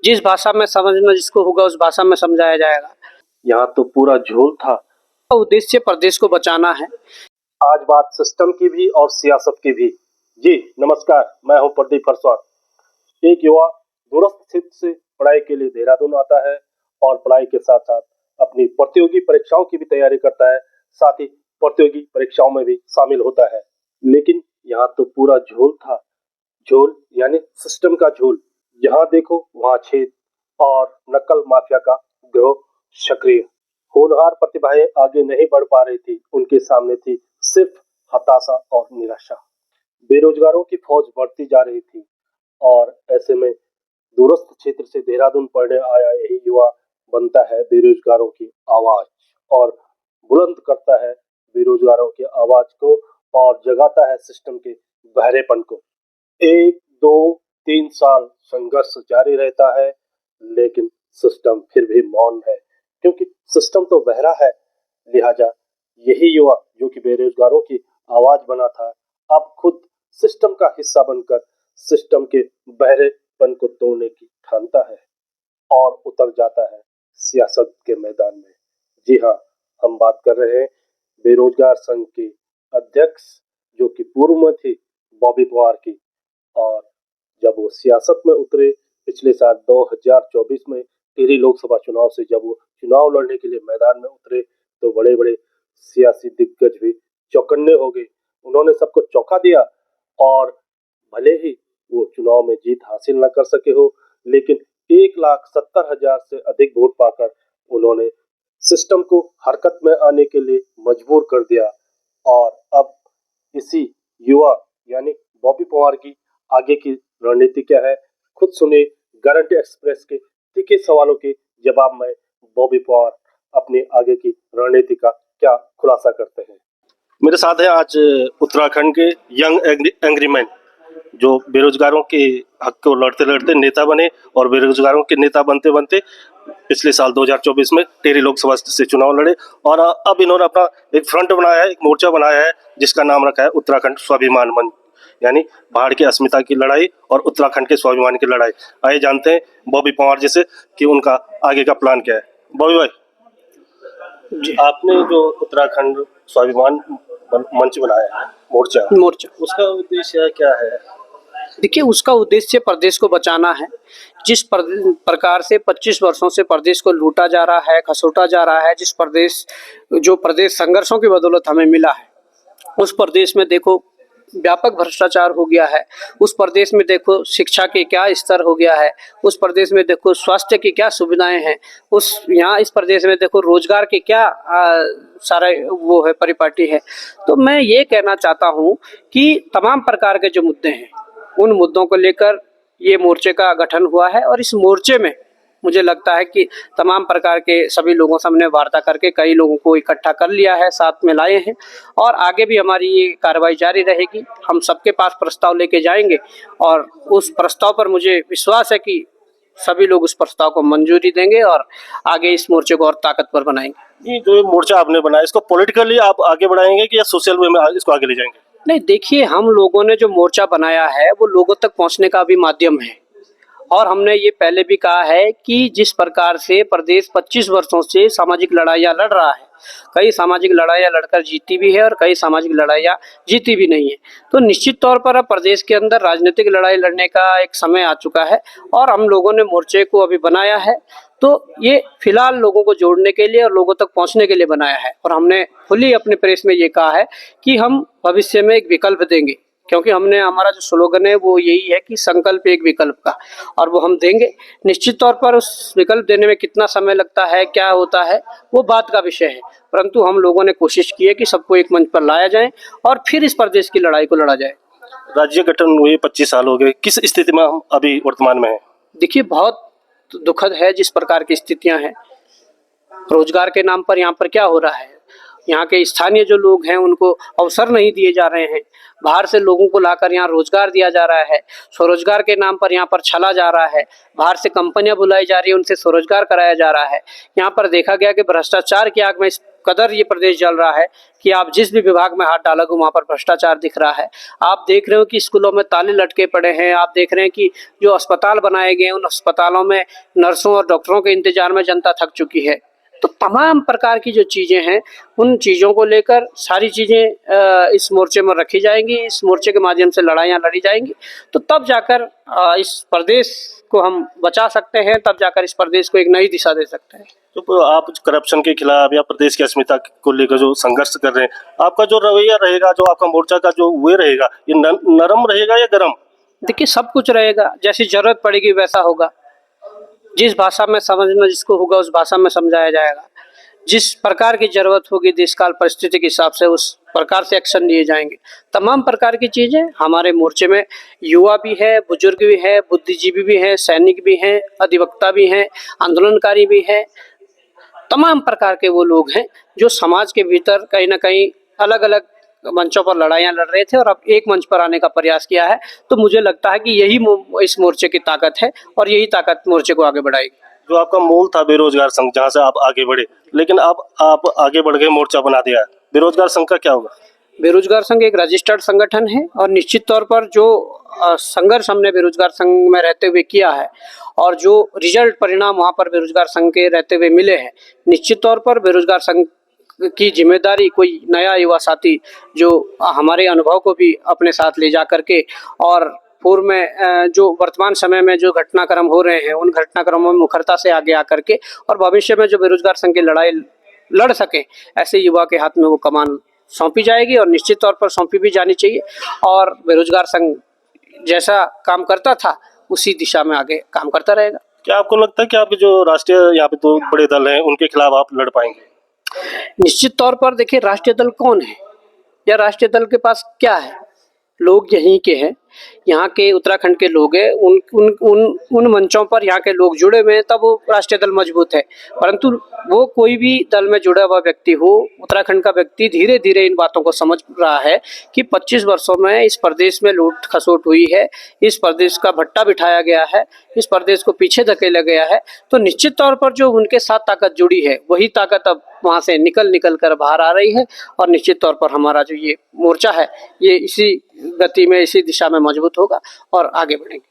जिस भाषा में समझना जिसको होगा उस भाषा में समझाया जाएगा। यहाँ तो पूरा झोल था। उद्देश्य प्रदेश को बचाना है। आज बात सिस्टम की भी और सियासत की भी। जी नमस्कार, मैं हूं प्रदीप फरसवान। एक युवा दूरस्थ क्षेत्र से पढ़ाई के लिए देहरादून आता है और पढ़ाई के साथ साथ अपनी प्रतियोगी परीक्षाओं की भी तैयारी करता है, साथ ही प्रतियोगी परीक्षाओं में भी शामिल होता है। लेकिन यहाँ तो पूरा झोल था। झोल यानी सिस्टम का झोल। जहाँ देखो वहाँ छेद और नकल माफिया का ग्रोह सक्रिय। होनहार प्रतिभाएं आगे नहीं बढ़ पा रही थी, उनके सामने थी सिर्फ हताशा और निराशा। बेरोजगारों की फौज बढ़ती जा रही थी और ऐसे में दूरस्थ क्षेत्र से देहरादून पढ़ने आया यही युवा बनता है बेरोजगारों की आवाज और बुलंद करता है बेरोजगारों की आवाज को और जगाता है सिस्टम के बहरेपन को। 1 2 3 साल संघर्ष जारी रहता है, लेकिन सिस्टम फिर भी मौन है, क्योंकि सिस्टम तो बहरा है। लिहाजा यही युवा जो कि बेरोजगारों की आवाज बना था, अब खुद सिस्टम का हिस्सा बनकर सिस्टम के बहरेपन को तोड़ने की ठानता है और उतर जाता है सियासत के मैदान में। जी हाँ, हम बात कर रहे हैं बेरोजगार संघ के अध्यक्ष जो कि पूर्व में थी बॉबी पवार की। और जब वो सियासत में उतरे पिछले साल 2024 में टिहरी लोकसभा चुनाव से जब वो चुनाव लड़ने के लिए मैदान में उतरे तो बड़े बड़े सियासी दिग्गज भी चौकन्ने हो गए। उन्होंने सबको चौंका दिया और भले ही वो चुनाव में जीत हासिल न कर सके हो, लेकिन 1,70,000 से अधिक वोट पाकर उन्होंने सिस्टम को हरकत में आने के लिए मजबूर कर दिया। और अब इसी युवा यानी बॉबी पवार की आगे की रणनीति क्या है, खुद सुने गारंटी एक्सप्रेस के तीखे सवालों के जवाब में बॉबी पवार अपनी आगे की रणनीति का क्या खुलासा करते हैं। मेरे साथ है आज उत्तराखंड के यंग एंग्री मैन जो बेरोजगारों के हक को लड़ते लड़ते नेता बने और बेरोजगारों के नेता बनते बनते पिछले साल 2024 में टिहरी लोकसभा से चुनाव लड़े और अब इन्होंने अपना एक फ्रंट बनाया है, एक मोर्चा बनाया है जिसका नाम रखा है उत्तराखंड स्वाभिमान मंच, यानी पहाड़ की अस्मिता की लड़ाई और उत्तराखंड के स्वाभिमान की लड़ाई। आइए जानते हैं बॉबी पवार जी से कि उनका आगे का प्लान क्या है। बॉबी भाई जी, आपने जो उत्तराखंड स्वाभिमान मंच बनाया है मोर्चा उसका उद्देश्य क्या है? देखिए, उसका उद्देश्य प्रदेश को बचाना है। जिस प्रकार से 25 वर्षों से प्रदेश को लूटा जा रहा है, खसोटा जा रहा है, जो प्रदेश संघर्षों की बदौलत हमें मिला है, उस प्रदेश में देखो व्यापक भ्रष्टाचार हो गया है। उस प्रदेश में देखो शिक्षा के क्या स्तर हो गया है। उस प्रदेश में देखो स्वास्थ्य की क्या सुविधाएं हैं। इस प्रदेश में देखो रोजगार के क्या सारे वो है परिपाटी है। तो मैं ये कहना चाहता हूँ कि तमाम प्रकार के जो मुद्दे हैं उन मुद्दों को लेकर ये मोर्चे का गठन हुआ है और इस मोर्चे में मुझे लगता है कि तमाम प्रकार के सभी लोगों से हमने वार्ता करके कई लोगों को इकट्ठा कर लिया है, साथ में लाए हैं और आगे भी हमारी ये कार्रवाई जारी रहेगी। हम सबके पास प्रस्ताव लेके जाएंगे और उस प्रस्ताव पर मुझे विश्वास है कि सभी लोग उस प्रस्ताव को मंजूरी देंगे और आगे इस मोर्चे को और ताकतवर बनाएंगे। ये जो मोर्चा आपने बनाया इसको पॉलिटिकली आप आगे बढ़ाएंगे कि या सोशल वे में इसको आगे ले जाएंगे? नहीं, देखिए, हम लोगों ने जो मोर्चा बनाया है वो लोगों तक पहुंचने का भी माध्यम है और हमने ये पहले भी कहा है कि जिस प्रकार से प्रदेश 25 वर्षों से सामाजिक लड़ाइयाँ लड़ रहा है, कई सामाजिक लड़ाइयाँ लड़कर जीती भी है और कई सामाजिक लड़ाइयाँ जीती भी नहीं है, तो निश्चित तौर पर अब प्रदेश के अंदर राजनीतिक लड़ाई लड़ने का एक समय आ चुका है और हम लोगों ने मोर्चे को अभी बनाया है। तो ये फिलहाल लोगों को जोड़ने के लिए और लोगों तक पहुंचने के लिए बनाया है और हमने खुली अपने प्रेस में ये कहा है कि हम भविष्य में एक विकल्प देंगे, क्योंकि हमारा जो स्लोगन है वो यही है कि संकल्प एक विकल्प का, और वो हम देंगे। निश्चित तौर पर उस विकल्प देने में कितना समय लगता है, क्या होता है, वो बात का विषय है, परंतु हम लोगों ने कोशिश की है कि सबको एक मंच पर लाया जाए और फिर इस प्रदेश की लड़ाई को लड़ा जाए। राज्य गठन हुए 25 साल हो गए, किस स्थिति में हम अभी वर्तमान में हैं? देखिए, बहुत दुखद है जिस प्रकार की स्थितियां हैं। रोजगार के नाम पर यहाँ पर क्या हो रहा है, यहाँ के स्थानीय जो लोग हैं उनको अवसर नहीं दिए जा रहे हैं। बाहर से लोगों को लाकर यहाँ रोजगार दिया जा रहा है, स्वरोजगार के नाम पर यहाँ पर छला जा रहा है। बाहर से कंपनियां बुलाई जा रही है, उनसे स्वरोजगार कराया जा रहा है। यहाँ पर देखा गया कि भ्रष्टाचार की आग में इस कदर ये प्रदेश जल रहा है कि आप जिस भी विभाग में हाथ डालोगे वहाँ पर भ्रष्टाचार दिख रहा है। आप देख रहे हो कि स्कूलों में ताले लटके पड़े हैं। आप देख रहे हैं कि जो अस्पताल बनाए गए हैं उन अस्पतालों में नर्सों और डॉक्टरों के इंतजार में जनता थक चुकी है। तो तमाम प्रकार की जो चीज़ें हैं उन चीज़ों को लेकर सारी चीज़ें इस मोर्चे में रखी जाएंगी, इस मोर्चे के माध्यम से लड़ाइयाँ लड़ी जाएंगी। तो तब जाकर इस प्रदेश को हम बचा सकते हैं, तब जाकर इस प्रदेश को एक नई दिशा दे सकते हैं। तो आप करप्शन के खिलाफ या प्रदेश की अस्मिता को लेकर जो संघर्ष कर रहे हैं, आपका जो रवैया रहेगा, जो आपका मोर्चा का जो वे रहेगा, ये नरम रहेगा या गरम? देखिए, सब कुछ रहेगा, जैसी जरूरत पड़ेगी वैसा होगा। जिस भाषा में समझना जिसको होगा उस भाषा में समझाया जाएगा। जिस प्रकार की जरूरत होगी देश काल परिस्थिति के हिसाब से उस प्रकार से एक्शन लिए जाएंगे। तमाम प्रकार की चीजें हमारे मोर्चे में, युवा भी है, बुजुर्ग भी है, बुद्धिजीवी भी है, सैनिक भी हैं, अधिवक्ता भी हैं, आंदोलनकारी भी हैं। तमाम प्रकार के वो लोग हैं जो समाज के भीतर कहीं ना कहीं अलग अलग मंचों पर लड़ाइयाँ लड़ रहे थे और अब एक मंच पर आने का प्रयास किया है। तो मुझे लगता है कि यही इस मोर्चे की ताकत है और यही ताकत मोर्चे को आगे बढ़ाएगी। जो आपका मूल था बेरोजगार संघ, जहाँ से आप आगे बढ़े, लेकिन अब आप आगे बढ़ गए, मोर्चा बना दिया है, बेरोजगार संघ का क्या होगा? बेरोजगार संघ एक रजिस्टर्ड संगठन है और निश्चित तौर पर जो संघर्ष हमने बेरोजगार संघ में रहते हुए किया है और जो रिजल्ट परिणाम वहाँ पर बेरोजगार संघ के रहते हुए मिले हैं, निश्चित तौर पर बेरोजगार संघ की जिम्मेदारी कोई नया युवा साथी जो हमारे अनुभव को भी अपने साथ ले जा करके और पूर्व में जो वर्तमान समय में जो घटनाक्रम हो रहे हैं उन घटनाक्रमों में मुखरता से आगे आकर के और भविष्य में जो बेरोजगार संघ की लड़ाई लड़ सके, ऐसे युवा के हाथ में वो कमान सौंपी जाएगी और निश्चित तौर पर सौंपी भी जानी चाहिए। और बेरोजगार संघ जैसा काम करता था उसी दिशा में आगे काम करता रहेगा। क्या आपको लगता है कि आपके जो राष्ट्रीय यहाँ पे दो बड़े दल हैं उनके खिलाफ आप लड़ पाएंगे? निश्चित तौर पर देखिए, राष्ट्रीय दल कौन है या राष्ट्रीय दल के पास क्या है? लोग यहीं के हैं, यहाँ के उत्तराखंड के लोग हैं। उन उन उन उन मंचों पर यहाँ के लोग जुड़े हुए हैं, तब वो राष्ट्रीय दल मजबूत है। परंतु वो कोई भी दल में जुड़ा हुआ व्यक्ति हो, उत्तराखंड का व्यक्ति धीरे धीरे इन बातों को समझ रहा है कि 25 वर्षों में इस प्रदेश में लूट खसोट हुई है, इस प्रदेश का भट्टा बिठाया गया है, इस प्रदेश को पीछे धकेला गया है। तो निश्चित तौर पर जो उनके साथ ताकत जुड़ी है वही ताकत अब वहाँ से निकल कर बाहर आ रही है और निश्चित तौर पर हमारा जो ये मोर्चा है ये इसी गति में, इसी दिशा में मजबूत होगा और आगे बढ़ेंगे।